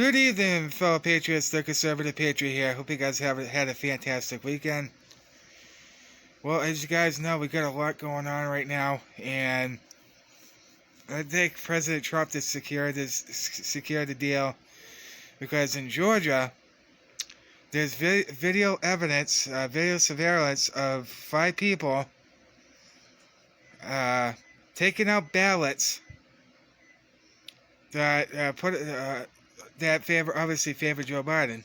Good evening, fellow patriots. The Conservative Patriot here. Hope you guys have had a fantastic weekend. Well, as you guys know, we got a lot going on right now, and I think President Trump has secured the deal because in Georgia, there's video evidence, video surveillance of 5 people taking out ballots that obviously favor Joe Biden.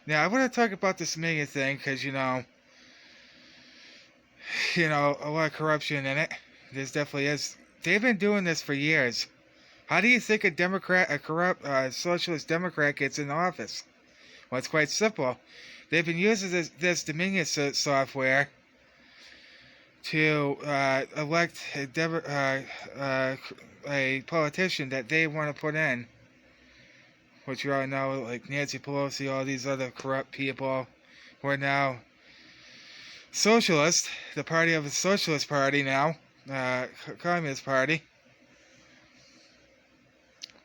Now, I want to talk about this Minion thing because a lot of corruption in it. There's definitely is. They've been doing this for years. How do you think a corrupt socialist Democrat gets in office? Well, it's quite simple. They've been using this Dominion software to elect a politician that they want to put in, which you all know, like Nancy Pelosi, all these other corrupt people who are now socialist, the party of the Socialist Party now, Communist Party,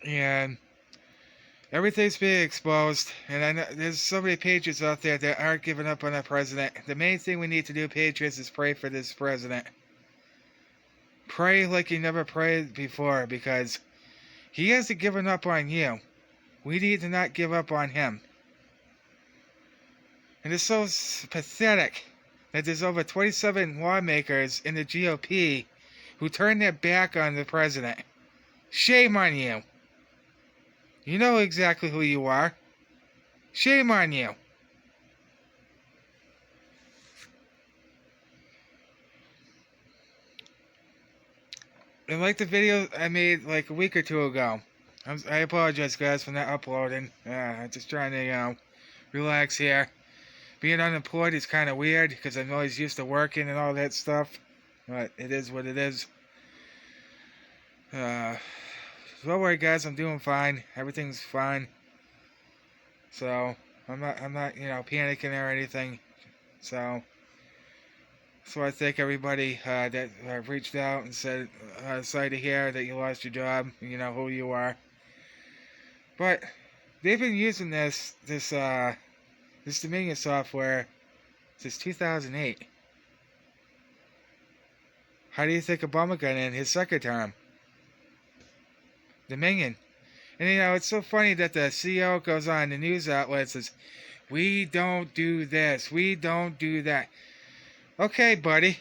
and everything's being exposed. And I know there's so many patriots out there that aren't giving up on that president. The main thing we need to do, patriots, is pray for this president. Pray like you never prayed before, because he hasn't given up on you. We need to not give up on him. And it's so pathetic that there's over 27 lawmakers in the GOP who turned their back on the president. Shame on you. You know exactly who you are. Shame on you. And like the video I made like a week or two ago, I apologize, guys, for not uploading. I'm just trying to, relax here. Being unemployed is kind of weird because I'm always used to working and all that stuff. But it is what it is. Don't worry, guys. I'm doing fine. Everything's fine. So I'm not, panicking or anything. So I thank everybody that reached out and said, sorry to hear that you lost your job. You know who you are. But they've been using this Dominion software since 2008. How do you think Obama got in his second term? Dominion. And it's so funny that the CEO goes on the news outlets and says, we don't do this, we don't do that. Okay, buddy.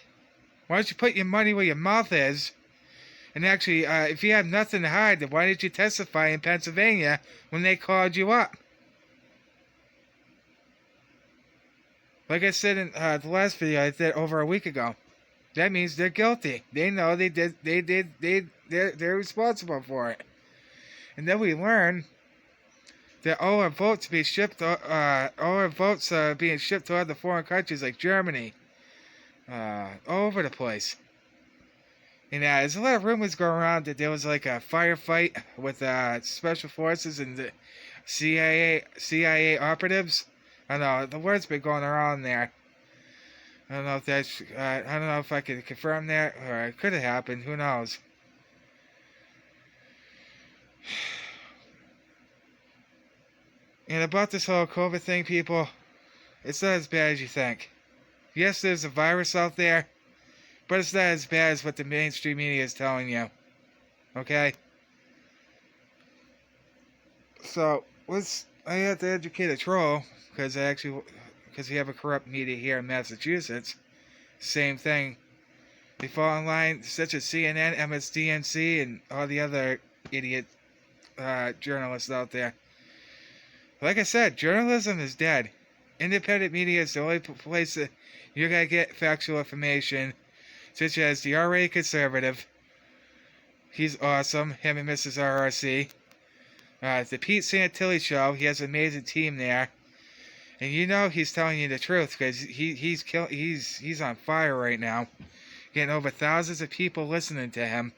Why don't you put your money where your mouth is? And actually, if you have nothing to hide, then why didn't you testify in Pennsylvania when they called you up? Like I said in the last video I did over a week ago, that means they're guilty. They know they're responsible for it. And then we learn that all our votes being shipped to other foreign countries like Germany, all over the place. And there's a lot of rumors going around that there was like a firefight with special forces and the CIA operatives. I don't know, the word's been going around there. I don't know if I can confirm that, or it could have happened. Who knows? And about this whole COVID thing, people, it's not as bad as you think. Yes, there's a virus out there, but it's not as bad as what the mainstream media is telling you. Okay? So, I had to educate a troll, because we have a corrupt media here in Massachusetts. Same thing. They fall in line, such as CNN, MSDNC, and all the other idiot journalists out there. Like I said, journalism is dead. Independent media is the only place that you're going to get factual information, such as the already conservative. He's awesome, him and Mrs. RRC. The Pete Santilli show, he has an amazing team there. And he's telling you the truth, because he's on fire right now. Getting over thousands of people listening to him.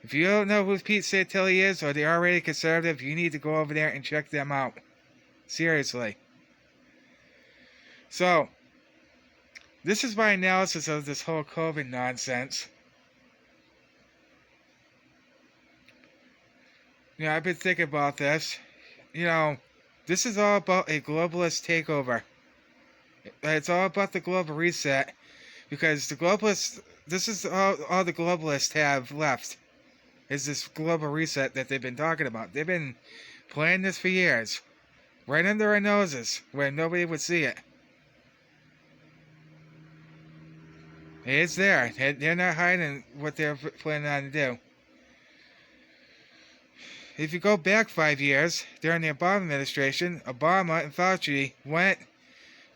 If you don't know who Pete Santilli is, or the already conservative, you need to go over there and check them out. Seriously. So, this is my analysis of this whole COVID nonsense. I've been thinking about this. you know, this is all about a globalist takeover. It's all about the global reset because the globalists, this is all the globalists have left is this global reset that they've been talking about. They've been planning this for years, right under our noses, where nobody would see it. It's there. They're not hiding what they're planning on to do. If you go back 5 years, during the Obama administration, Obama and Fauci went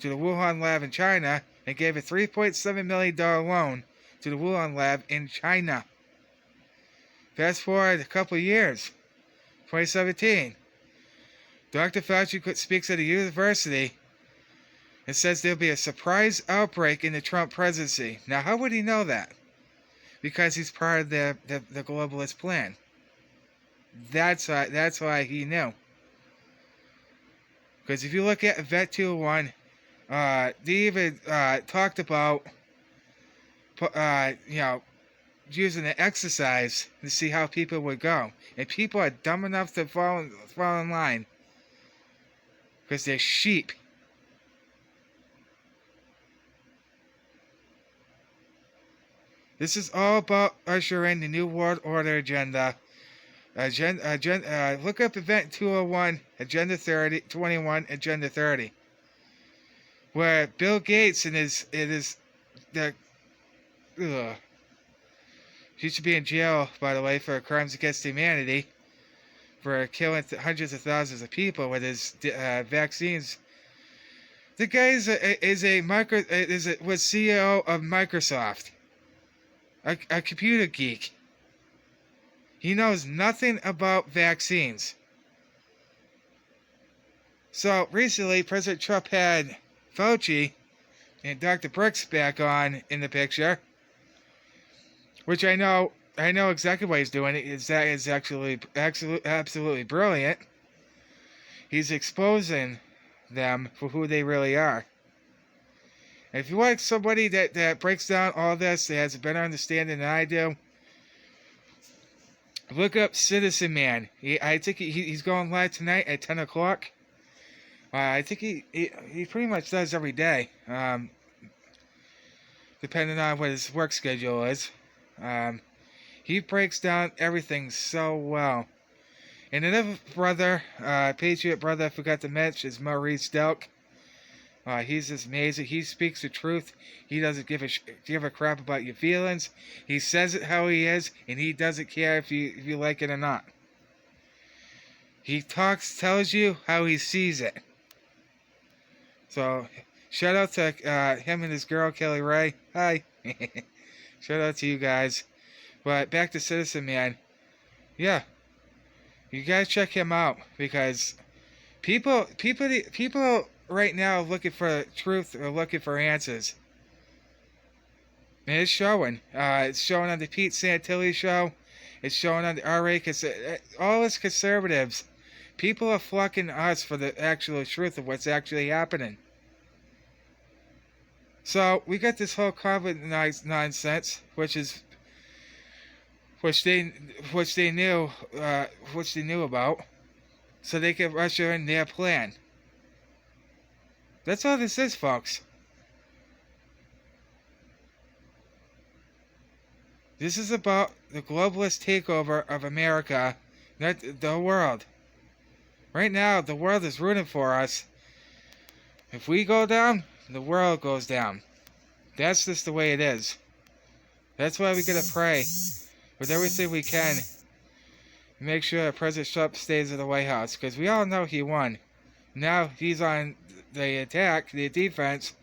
to the Wuhan lab in China and gave a $3.7 million loan to the Wuhan lab in China. Fast forward a couple of years, 2017. Dr. Fauci speaks at a university and says there'll be a surprise outbreak in the Trump presidency. Now, how would he know that? Because he's part of the globalist plan. That's why he knew. Because if you look at Vet 201, they even talked about, using an exercise to see how people would go. And people are dumb enough to fall in line. Because they're sheep. This is all about ushering the New World Order agenda. Look up Event 201, Agenda 21, Agenda 30. Where Bill Gates he should be in jail, by the way, for crimes against humanity, for killing hundreds of thousands of people with his vaccines. The guy was CEO of Microsoft, a computer geek. He knows nothing about vaccines. So recently, President Trump had Fauci and Dr. Birx back on in the picture, which I know exactly what he's doing. That is actually absolutely brilliant. He's exposing them for who they really are. And if you want somebody that breaks down all this, that has a better understanding than I do, look up Citizen Man. I think he's going live tonight at 10 o'clock. I think he pretty much does every day, depending on what his work schedule is. He breaks down everything so well. And another brother, Patriot brother I forgot to mention, is Maurice Delk. He's just amazing. He speaks the truth. He doesn't give a crap about your feelings. He says it how he is, and he doesn't care if you like it or not. He tells you how he sees it. So, shout out to him and his girl, Kelly Ray. Hi. Shout out to you guys. But back to Citizen Man. Yeah. You guys check him out, because people right now looking for truth or looking for answers. And it's showing. It's showing on the Pete Santilli show. It's showing on the RA. All us conservatives, people are flocking us for the actual truth of what's actually happening. So we got this whole COVID nonsense, which they knew about, so they could usher in their plan. That's all this is, folks. This is about the globalist takeover of America, not the world. Right now, the world is rooting for us. If we go down, the world goes down. That's just the way it is. That's why we gotta pray with everything we can. Make sure that President Trump stays in the White House, because we all know he won. Now he's on the attack, the defense,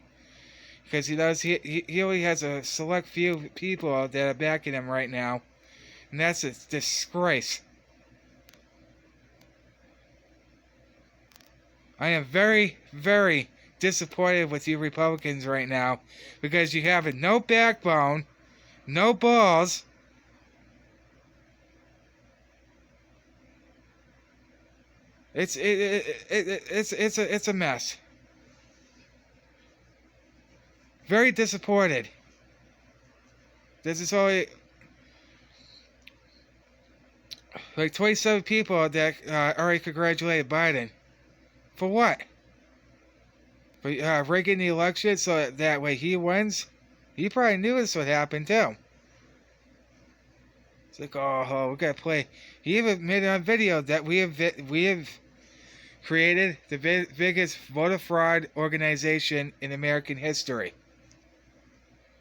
because he only has a select few people that are backing him right now, and that's a disgrace. I am very, very disappointed with you Republicans right now, because you have no backbone, no balls. It's a mess. Very disappointed. This is only Like 27 people that already congratulated Biden. For what? For rigging the election so that way he wins? He probably knew this would happen too. It's like, oh, we gotta play. He even admitted on video that we have created the biggest voter fraud organization in American history.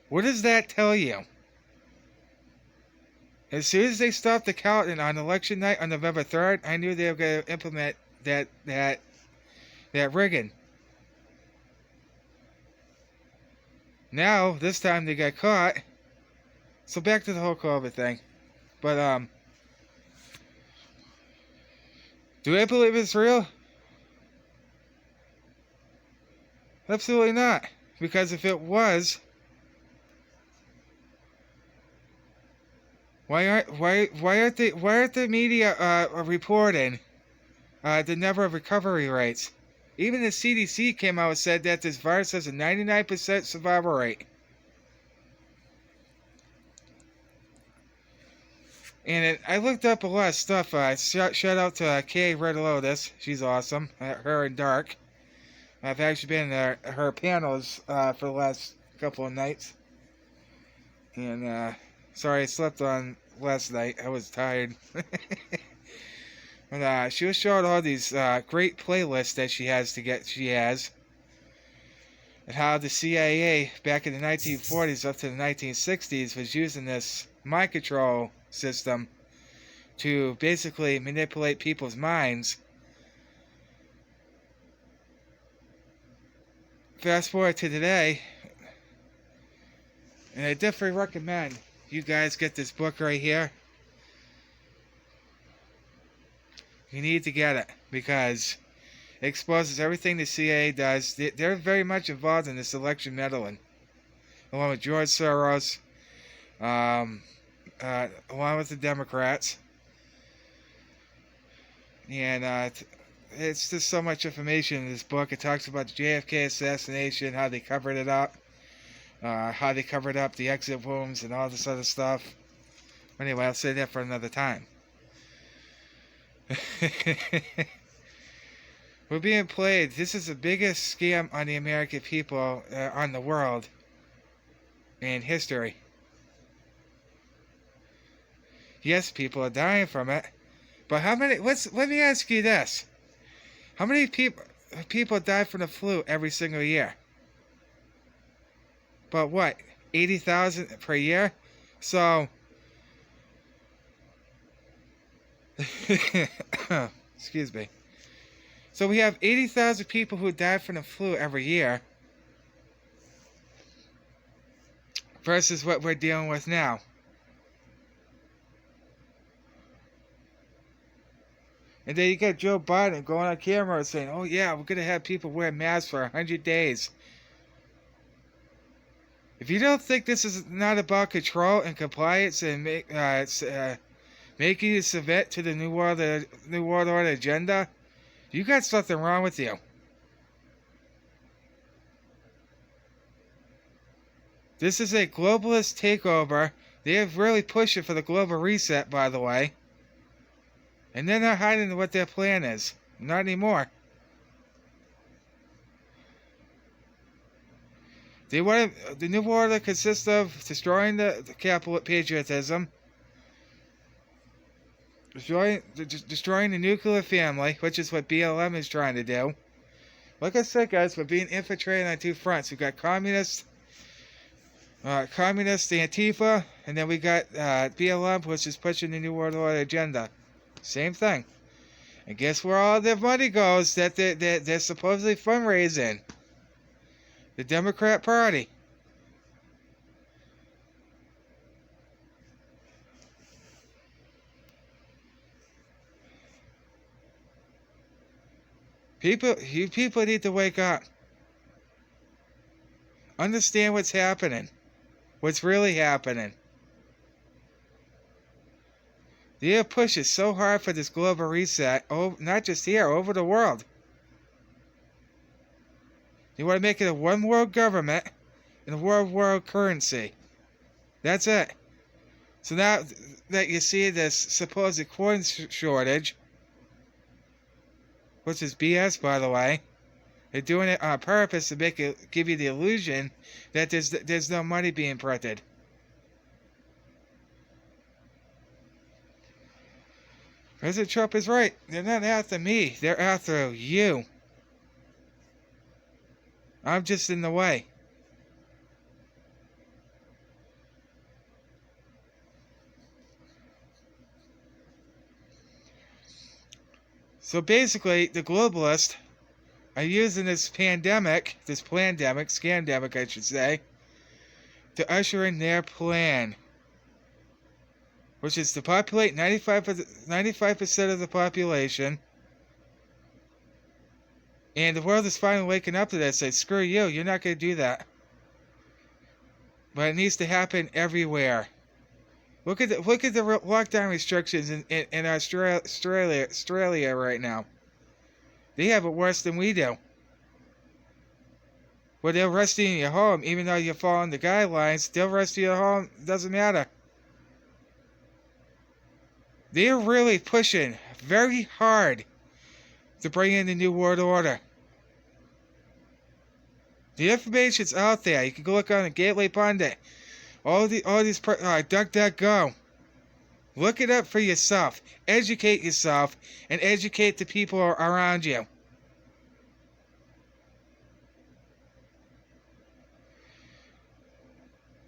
What does that tell you? As soon as they stopped the counting on election night on November 3rd, I knew they were going to implement that rigging. Now, this time they got caught. So back to the whole COVID thing. But, do I believe it's real? Absolutely not. Because if it was, why aren't the media reporting the number of recovery rates? Even the CDC came out and said that this virus has a 99% survival rate. And I looked up a lot of stuff. Shout out to Kay Red Lotus. She's awesome. Her and Dark. I've actually been in her panels for the last couple of nights. And sorry I slept on last night. I was tired. But she was showing all these great playlists that she has. And how the CIA back in the 1940s up to the 1960s was using this mind control system to basically manipulate people's minds. Fast forward to today, and I definitely recommend you guys get this book right here. You need to get it because it exposes everything the CIA does. They're very much involved in this election meddling, along with George Soros, along with the Democrats. And it's just so much information in this book. It talks about the JFK assassination, how they covered it up, how they covered up the exit wounds and all this other stuff. Anyway, I'll say that for another time. We're being played. This is the biggest scam on the American people, on the world, in history. Yes, people are dying from it, but how many? Let me ask you this: how many people die from the flu every single year? But what? 80,000 per year. So. Excuse me. So we have 80,000 people who die from the flu every year versus what we're dealing with now. And then you got Joe Biden going on camera saying, oh yeah, we're going to have people wear masks for 100 days. If you don't think this is not about control and compliance and making you submit to the New World Order agenda, you got something wrong with you. This is a globalist takeover. They have really pushed it for the global reset, by the way. And they're not hiding what their plan is. Not anymore. They want the New World Order consists of destroying the capital patriotism, destroying the nuclear family, which is what BLM is trying to do. Like I said, guys, we're being infiltrated on two fronts. We've got communist Antifa, and then we got BLM, which is pushing the New World Order agenda. Same thing. And guess where all their money goes that they're supposedly fundraising? The Democrat Party. You people need to wake up. Understand what's happening. What's really happening. They push it so hard for this global reset, not just here, over the world. They want to make it a one world government and a world currency. That's it. So now that you see this supposed corn shortage, which is BS, by the way, they're doing it on purpose to give you the illusion that there's no money being printed. President Trump is right. They're not after me. They're after you. I'm just in the way. So basically, the globalists are using this pandemic, scandemic, I should say, to usher in their plan, which is to populate 95% of the population. And the world is finally waking up to that. Say, screw you, you're not going to do that. But it needs to happen everywhere. Look at the lockdown restrictions in Australia right now. They have it worse than we do. Well, they'll arrest you in your home, even though you're following the guidelines. They'll arrest you at home. Doesn't matter. They're really pushing very hard to bring in the New World Order. The information's out there. You can go look on the Gateway Pundit. All these DuckDuckGo. Look it up for yourself. Educate yourself and educate the people around you.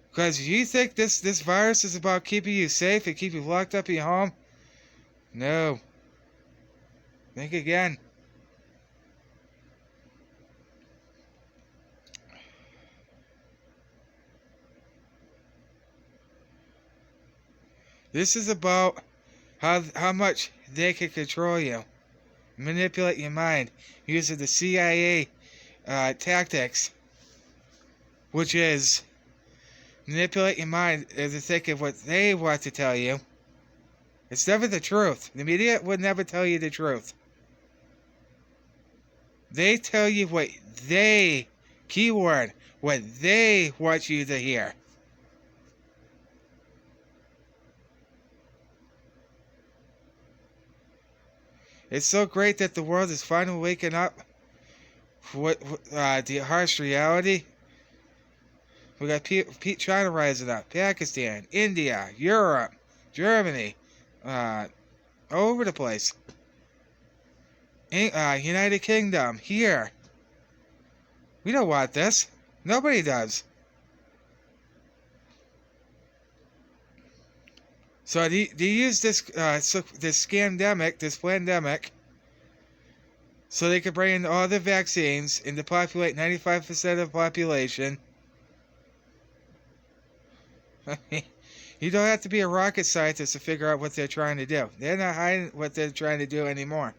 Because you think this virus is about keeping you safe and keep you locked up in your home? No. Think again. This is about how much they can control you, manipulate your mind using the CIA tactics, which is manipulate your mind to think of what they want to tell you. It's never the truth. The media would never tell you the truth. They tell you what they, keyword, what they want you to hear. It's so great that the world is finally waking up for the harsh reality. We got China rising up, Pakistan, India, Europe, Germany, all over the place. United Kingdom, here. We don't want this. Nobody does. So they use this scandemic, this pandemic, so they could bring in all the vaccines and to populate 95% of the population. You don't have to be a rocket scientist to figure out what they're trying to do. They're not hiding what they're trying to do anymore.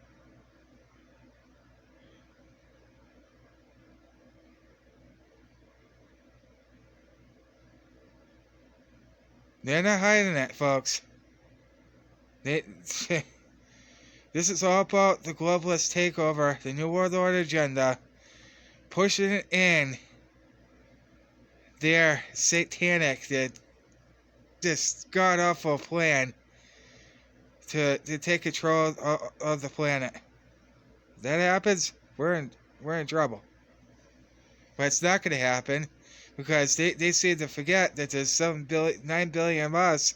They're not hiding it, folks. This is all about the globalist takeover, the New World Order agenda, pushing it in their satanic, this god-awful plan to take control of the planet. If that happens, we're in trouble. But it's not going to happen. Because they seem to forget that there's 9 billion of us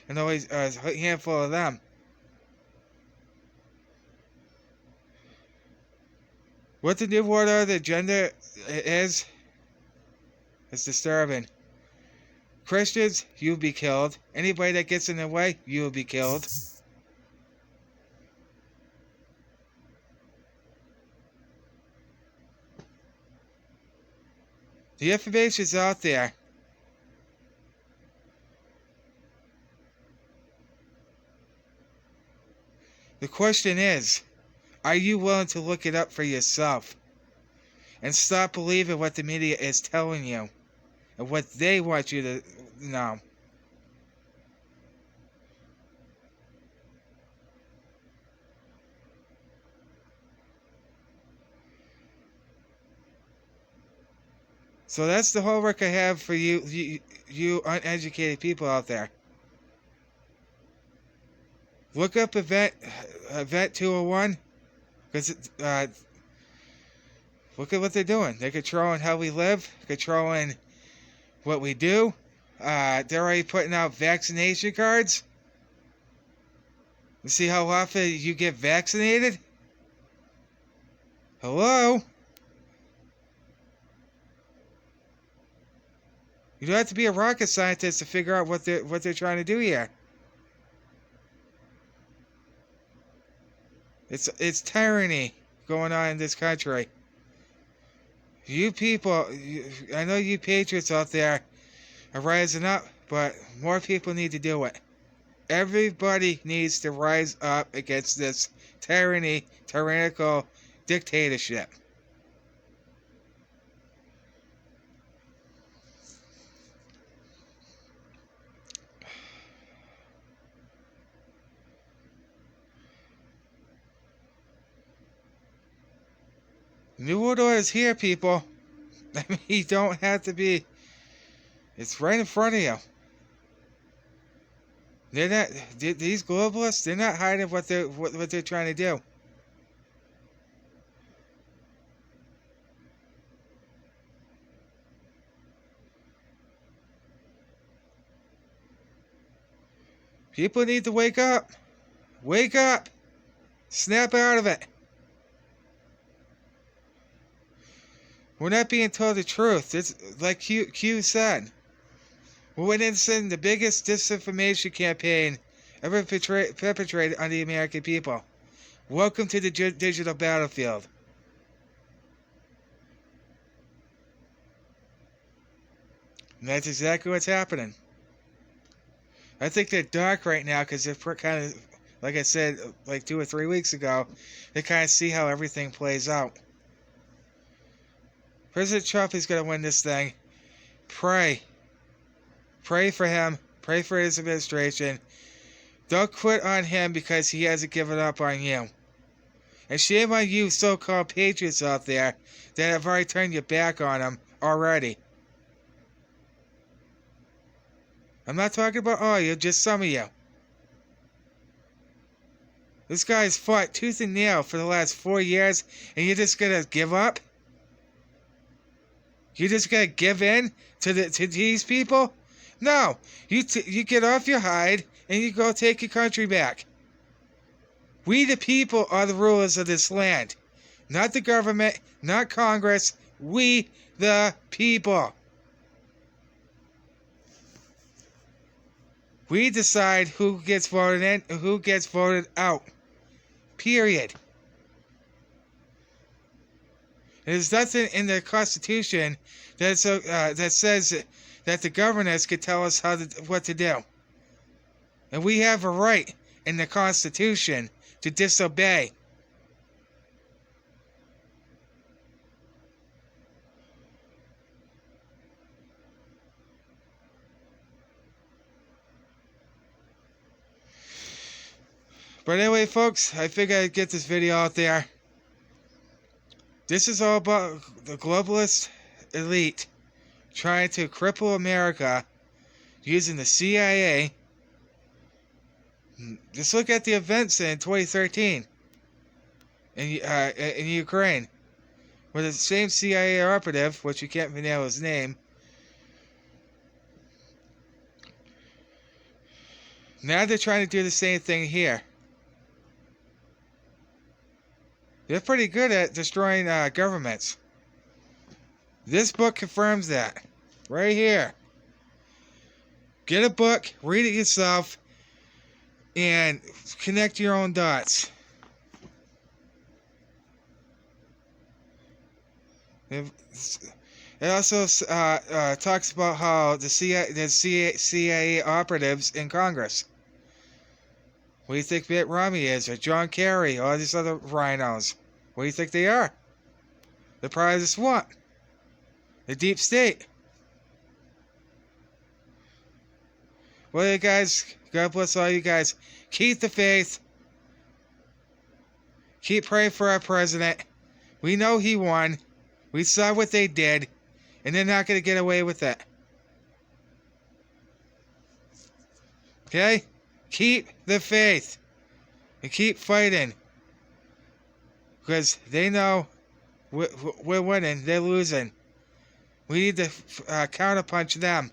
and only a handful of them. What the New World Order agenda is disturbing. Christians, you'll be killed. Anybody that gets in the way, you'll be killed. The information's out there. The question is, are you willing to look it up for yourself? And stop believing what the media is telling you and what they want you to know. So that's the homework I have for you uneducated people out there. Look up Event 201, because look at what they're doing. They're controlling how we live, controlling what we do. They're already putting out vaccination cards. See how often you get vaccinated? Hello? You don't have to be a rocket scientist to figure out what they're trying to do here. It's tyranny going on in this country. You people, I know you patriots out there are rising up, but more people need to do it. Everybody needs to rise up against this tyrannical dictatorship. New World Order is here, people. I mean, you don't have to be. It's right in front of you. They're not. These globalists. They're not hiding what they're trying to do. People need to wake up. Wake up. Snap out of it. We're not being told the truth. It's like Q said. We're witnessing the biggest disinformation campaign ever perpetrated on the American people. Welcome to the digital battlefield. And that's exactly what's happening. I think they're dark right now because they're kind of, like I said, like 2 or 3 weeks ago, they kind of see how everything plays out. President Trump is going to win this thing. Pray. Pray for him. Pray for his administration. Don't quit on him because he hasn't given up on you. And shame on you so-called patriots out there that have already turned your back on him already. I'm not talking about all you, just some of you. This guy's fought tooth and nail for the last 4 years, and you're just going to give up? You just gonna give in to these people? No, you get off your hide and you go take your country back. We the people are the rulers of this land, not the government, not Congress. We the people. We decide who gets voted in and who gets voted out. Period. There's nothing in the Constitution that says that the governors could tell us what to do. And we have a right in the Constitution to disobey. But anyway, folks, I figured I'd get this video out there. This is all about the globalist elite trying to cripple America using the CIA. Just look at the events in 2013 in Ukraine, where the same CIA operative, which you can't nail his name, now they're trying to do the same thing here. They're pretty good at destroying governments. This book confirms that. Right here. Get a book, read it yourself, and connect your own dots. It also talks about how the CIA operatives in Congress. What do you think Mitt Romney is, or John Kerry, all these other rhinos? What do you think they are? They're part of the swamp. The deep state. Well, you guys, God bless all you guys. Keep the faith. Keep praying for our president. We know he won. We saw what they did, and they're not going to get away with it. Okay? Keep the faith. and keep fighting. Because they know we're winning, they're losing. We need to counterpunch them.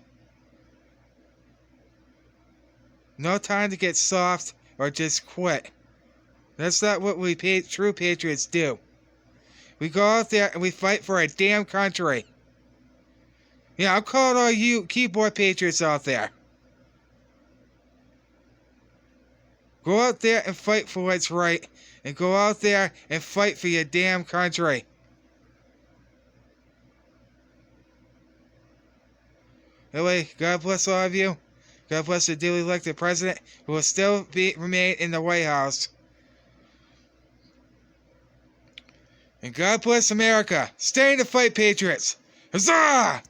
No time to get soft or just quit. That's not what we true patriots do. We go out there and we fight for our damn country. Yeah, I'm calling all you keyboard patriots out there. Go out there and fight for what's right. And go out there and fight for your damn country. Anyway, God bless all of you. God bless the duly elected president who will still remain in the White House. And God bless America. Stay in the fight, patriots. Huzzah!